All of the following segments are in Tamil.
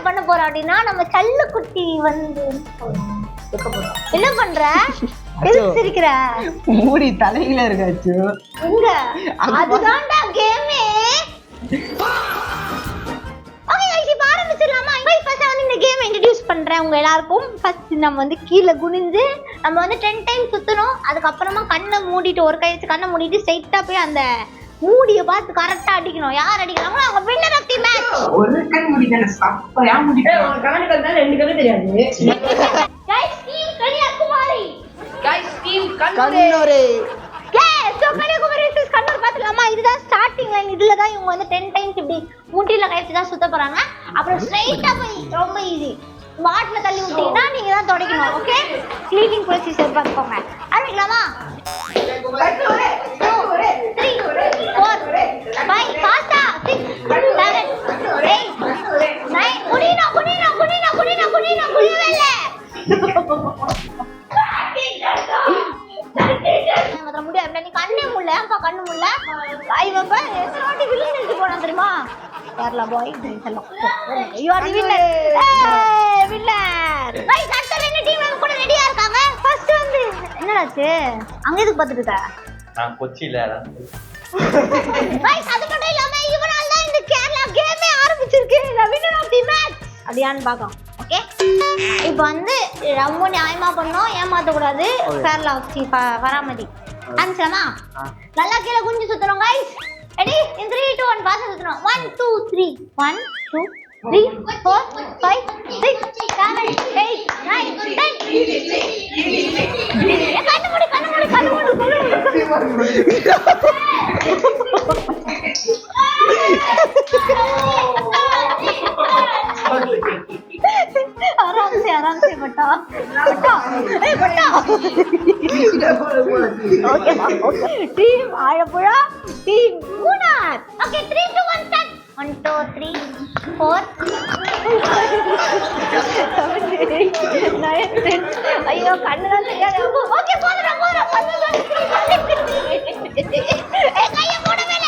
பண்ண போறோம் அப்படின்னா நம்ம சல்லுக்குட்டி வந்து என்ன பண்ற சிரிக்கிற மூடி தலையில இருக்காச்சு எங்க அதுதான்டா கேமே. பண்றேன் உங்க எல்லாருக்கும். ஃபர்ஸ்ட் நம்ம வந்து கீழே குனிஞ்சு நம்ம வந்து 10 டைம் சுத்தணும். அதுக்கப்புறமா கண்ணை மூடிட்டு ஒரு கை வச்சு கண்ணை மூடிட்டு ஸ்ட்ரைட்டா போய் அந்த மூடியை பார்த்து கரெக்டா அடிக்கணும். யார் அடிக்கிறாங்களோ அவங்க வின்னர் ஆஃப் தி மேட்ச். ஒரு கண் மூடிட்டேன் அப்பயா மூடிட்டேன் ஒரு கண்ணு கண்ணா ரெண்டு கண்ணு தெரியாது. Guys team Kanyakumari. Guys team கண்ணூரே. சோ கன்னியாகுமரி வெர்சஸ் கண்ணூர் பாத்துக்கலாமா? இதுதான் ஸ்டார்டிங் லைன். இதுல தான் இவங்க வந்து 10 டைம்ஸ் இப்படி மூட்டில கை வச்சு தான் சுத்த போறாங்க. அப்புறம் ஸ்ட்ரைட்டா போய் ரொம்ப ஈஸி வாட்ல தள்ளி விட்டீங்கன்னா நீங்க தான் தொடக்கணும். ஓகே, க்ளீனிங் ப்ரொசீஜர் பார்த்துக்கோங்க. ஆரம்பிக்கலாமா? 1 2 3 4 5 ஃபாஸ்டா 6 7 8 9 குனினா குனிவேல மொத்தம் முடியாது. நீ கண்ணே முள்ள அப்பா கண்ணு முள்ள ஐவப்ப எத்தனை வில்லன் போனா தெரியுமா? Kerala boy you are the winner. Winner guys அடுத்த ரெண்டு டீம் நம்ம கூட ரெடியா இருக்காங்க. ஃபர்ஸ்ட் வந்து என்னடாச்சு அங்க எதுக்கு பாத்துட்டு இருக்க? நான் கொச்சில गाइस அது மட்டும் இல்லாம இவனால தான் இந்த கேரளா கேமே ஆரம்பிச்சிருக்கு. வின்னர் ஆஃப் தி மேட்ச் அப்படியான்னு பாக்கலாம். ஓகே, இப்போ வந்து ரொம்ப நியாயமா பண்ணோம், ஏமாத்த கூடாது. கேரளா வராமதி ஆரம்பிச்சலாமா? நல்லா கீழே குனிஞ்சு சுத்தணும் गाइस. ரெடி? in 3 2 1 பாஸ் சுத்தணும். 1 2 3 1 2 3 4 5 6 7 8 9 10 கண்ணு மூடு आराम से बटा okay team Alappuzha team Munnar okay 3 2 1 start 1 2 3 4 7 8 9 10 ஐயோ கண்ணெல்லாம் தெரியாது. ஓகே போடுறா ஏய் கைய போடவே இல்ல.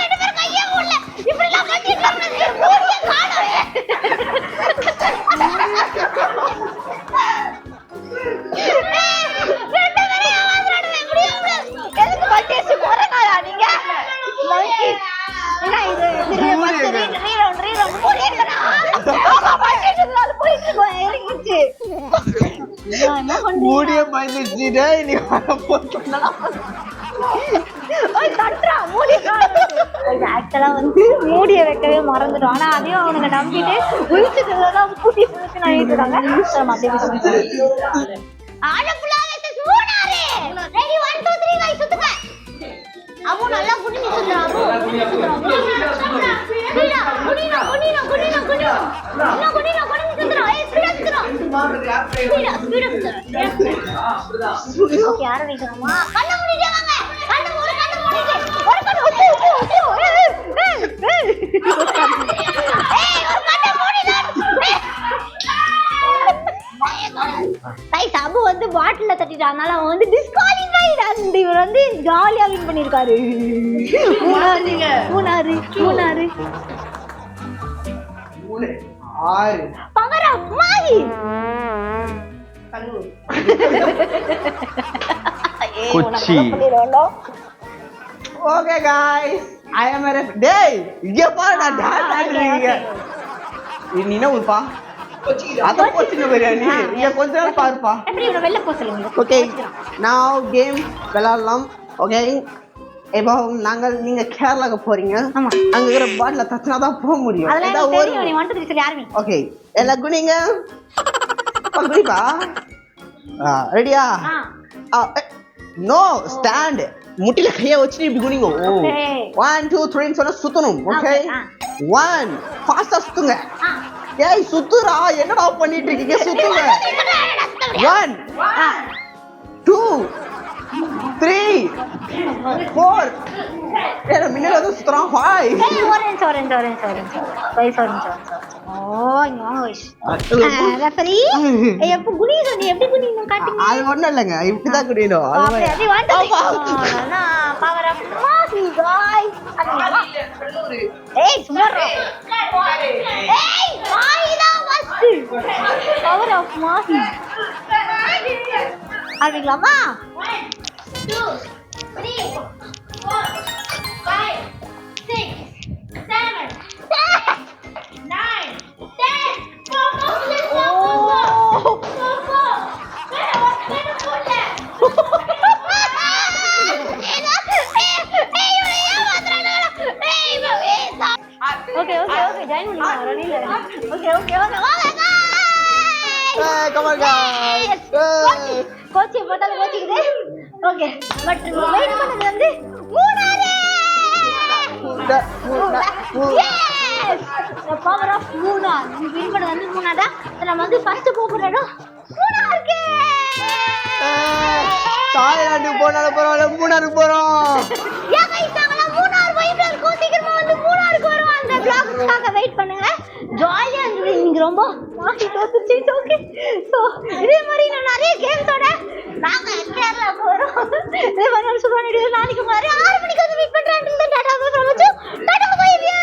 ரெண்டு பேர் கைய போடல. இப்படி எல்லாம் பண்ணிட்டு மூடிய காணோம். மூடிய பயந்துச்சுடா நீ போட்டுனா ஆக்சுவலா வந்து மூடிய வைக்கவே மறந்துடும். ஆனா அதையும் அவனுங்க நம்பிட்டு உயிர்ச்சதான் கூட்டி இருக்காங்க. அவன் நல்லா குடிச்சு சொல்றான். யார வைக்கணுமா? கண்ண மூடிட்டே வாங்க. கண்ண மூடிட்டு ஒரு கண்ணு ஒட்டு சாபு வந்து பாட்டில தட்டிட்டானால அவன் வந்து டிஸ்குவாலிஃபைட். அந்த இவர் வந்து ஜாலியா வின் பண்ணிருக்காரு. Munnar 6 power of Mahi Kochi. Okay guys I am a டேய் இங்க பாரு நான் டான்ஸ் ஆடுறீங்க. நீ என்ன ஊர்ப்பா? கொச்சி. அத கொச்சில வரியா நீ? இங்க கொஞ்ச நேரம் பாருப்பா. எப்படி இவன வெல்ல போ சொல்லுங்க. ஓகே நவ கேம் விளையாடலாம். ஓகே இப்போ நீங்க கேரளாக்கு போறீங்க. அங்க இருக்கிற பாட்டில தச்சனா தான் போக முடியும். அதான் ஒரு நீ வாண்ட் டு சொல்லி ஆரம்பி. ஓகே எல்லாம் குனிங்க. குனிப்பா. ரெடியா? No stand. முட்டில கைய வச்சு இப்படி குனிங்க. 1 2 3 சொன்னா சுத்தணும். ஓகே 1 ஃபாஸ்டா சுத்துங்க. ஏய் சுத்துறா என்னடா பண்ணிட்டு இருக்கீங்க? சுத்துங்க. 1 2 3 4 ஏன்னா மின்னல வந்து சுத்துறான். 5 orange ஓ இங்க வாங்க வைஸ் ரெஃபரி எப்ப குனியணும்? நீ எப்படி குனியணும் காட்டுங்க. அது ஒண்ணும் இல்லங்க இப்படிதான் குனியணும். அது வாண்ட் டு பவர் ஆஃப் மாசி गाइस. ஏய் சும்மா ஏய் வாயிதான் மாஹி ஆரம்பிக்கலாமா? 1, 2, 3, 4, 5, 6, 7, 9, 10. Go, go, let's go, go, go. Go, go. Wait, what's going to put that? Okay join பண்ணுங்க ரணில. Okay come on guys. Kochi போட்டால கோச்சிக்குது. ஓகே பட் வெயிட் பண்ணது வந்து மூணாவது. Yes the power of Munnar. நீ வின் பண்ணது வந்து மூணாதா. நம்ம வந்து ஃபர்ஸ்ட் போற இடம் மூணாருக்கு. தாய்லாந்துக்கு போனாலும் பரவாயில்ல, மூணாருக்கு போறோம். யா गाइस நாங்க மூணார் வைப்ல இருக்கோம். சீக்கிரமா வந்து மூணாருக்கு வரோம். அந்த vlogsக்காக வெயிட் பண்ணுங்க. ஜாலியா இருந்தது இன்னைக்கு ரொம்ப. மாசி தோத்துச்சு. ஓகே சோ இதே மாதிரி நான் நிறைய கேம்ஸோட நாங்க கேரளா போறோம். இதே மாதிரி ஒரு சூப்பரான வீடியோ நாளைக்கு மாதிரி 6 மணிக்கு வந்து மீட் பண்றேன். Tata bye bye. Tata bye by.